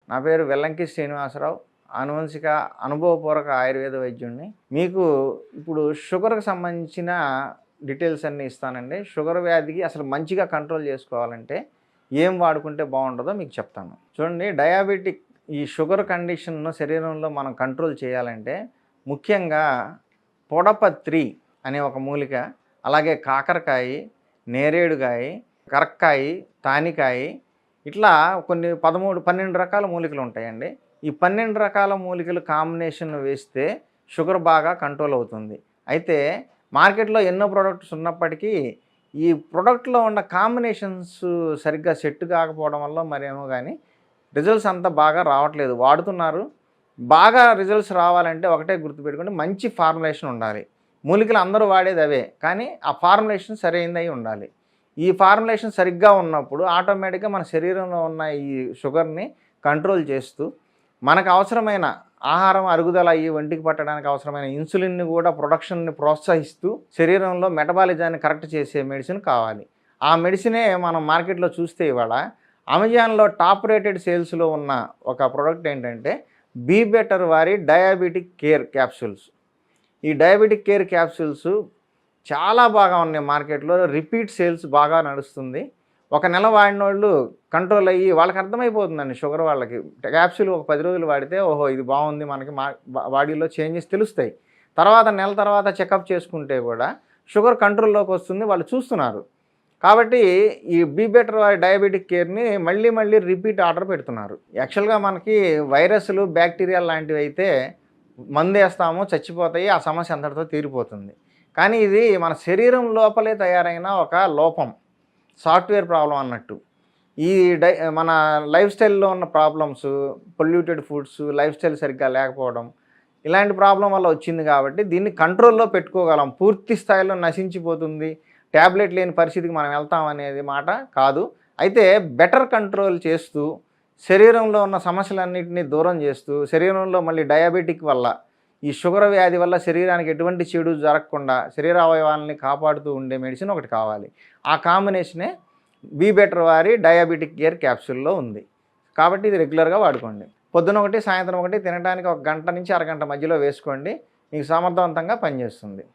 నా పేరు వెల్లంకి శ్రీనివాసరావు, ఆనువంశిక అనుభవపూర్వక ఆయుర్వేద వైద్యుడిని. మీకు ఇప్పుడు షుగర్కి సంబంధించిన డీటెయిల్స్ అన్నీ ఇస్తానండి. షుగర్ వ్యాధికి అసలు మంచిగా కంట్రోల్ చేసుకోవాలంటే ఏం వాడుకుంటే బాగుంటుందో మీకు చెప్తాను. చూడండి, డయాబెటిక్ ఈ షుగర్ కండిషన్ను శరీరంలో మనం కంట్రోల్ చేయాలంటే ముఖ్యంగా పొడపత్రి అనే ఒక మూలిక, అలాగే కాకరకాయ, నేరేడుకాయ, కరక్కాయ, తానికాయ, ఇట్లా కొన్ని 12 రకాల మూలికలు ఉంటాయండి. ఈ 12 రకాల మూలికలు కాంబినేషన్ వేస్తే షుగర్ బాగా కంట్రోల్ అవుతుంది. అయితే మార్కెట్లో ఎన్నో ప్రోడక్ట్స్ ఉన్నప్పటికీ ఈ ప్రోడక్ట్లో ఉన్న కాంబినేషన్స్ సరిగ్గా సెట్ కాకపోవడం వల్ల మరేమో కానీ రిజల్ట్స్ అంతా బాగా రావట్లేదు. వాడుతున్నారు, బాగా రిజల్ట్స్ రావాలంటే ఒకటే గుర్తుపెట్టుకోండి, మంచి ఫార్ములేషన్ ఉండాలి. మూలికలు అందరూ వాడేది అవే, కానీ ఆ ఫార్ములేషన్ సరైనది ఉండాలి. ఈ ఫార్ములేషన్ సరిగ్గా ఉన్నప్పుడు ఆటోమేటిక్గా మన శరీరంలో ఉన్న ఈ షుగర్ని కంట్రోల్ చేస్తూ మనకు అవసరమైన ఆహారం అరుగుదల ఈ ఒంటికి పట్టడానికి అవసరమైన ఇన్సులిన్ని కూడా ప్రొడక్షన్ని ప్రోత్సహిస్తూ శరీరంలో మెటబాలిజాన్ని కరెక్ట్ చేసే మెడిసిన్ కావాలి. ఆ మెడిసినే మనం మార్కెట్లో చూస్తే ఇవాళ అమెజాన్లో టాప్ రేటెడ్ సేల్స్లో ఉన్న ఒక ప్రోడక్ట్ ఏంటంటే బీ బెటర్ వారి డయాబెటిక్ కేర్ క్యాప్సూల్స్. ఈ డయాబెటిక్ కేర్ క్యాప్సూల్స్ చాలా బాగా ఉన్నాయి మార్కెట్లో, రిపీట్ సేల్స్ బాగా నడుస్తుంది. ఒక నెల వాడిన వాళ్ళు కంట్రోల్ అయ్యి వాళ్ళకి అర్థమైపోతుందండి. షుగర్ వాళ్ళకి క్యాప్సూల్ ఒక 10 రోజులు వాడితే ఓహో ఇది బాగుంది, మనకి బాడీలో చేంజెస్ తెలుస్తాయి. నెల తర్వాత చెకప్ చేసుకుంటే కూడా షుగర్ కంట్రోల్లోకి వస్తుంది, వాళ్ళు చూస్తున్నారు. కాబట్టి ఈ బీ బెటర్ వారి డయాబెటిక్ కేర్ని మళ్ళీ రిపీట్ ఆర్డర్ పెడుతున్నారు. యాక్చువల్గా మనకి వైరస్లు, బ్యాక్టీరియా లాంటివి అయితే మందు వేస్తాము, చచ్చిపోతాయి, ఆ సమస్య అంతటితో తీరిపోతుంది. కానీ ఇది మన శరీరం లోపలే తయారైన ఒక లోపం, సాఫ్ట్వేర్ ప్రాబ్లం అన్నట్టు. ఈ మన లైఫ్ స్టైల్లో ఉన్న problems, polluted foods, life style సరిగ్గా లేకపోవడం, ఇలాంటి ప్రాబ్లం వల్ల వచ్చింది. కాబట్టి దీన్ని కంట్రోల్లో పెట్టుకోగలం. పూర్తి స్థాయిలో నశించిపోతుంది, ట్యాబ్లెట్ లేని పరిస్థితికి మనం వెళ్తాం అనేది మాట కాదు. అయితే బెటర్ కంట్రోల్ చేస్తూ శరీరంలో ఉన్న సమస్యలన్నింటినీ దూరం చేస్తూ శరీరంలో మళ్ళీ డయాబెటిక్ వల్ల, ఈ షుగర్ వ్యాధి వల్ల శరీరానికి ఎటువంటి చెడు జరగకుండా శరీరావయవాలని కాపాడుతూ ఉండే మెడిసిన్ ఒకటి కావాలి. ఆ కాంబినేషనే బీ బెటర్ వారి డయాబెటిక్ కేర్ క్యాప్సూల్లో ఉంది. కాబట్టి ఇది రెగ్యులర్గా వాడుకోండి. పొద్దున ఒకటి, సాయంత్రం ఒకటి, తినడానికి 1 గంట నుంచి అరగంట మధ్యలో వేసుకోండి. మీకు సమర్థవంతంగా పనిచేస్తుంది.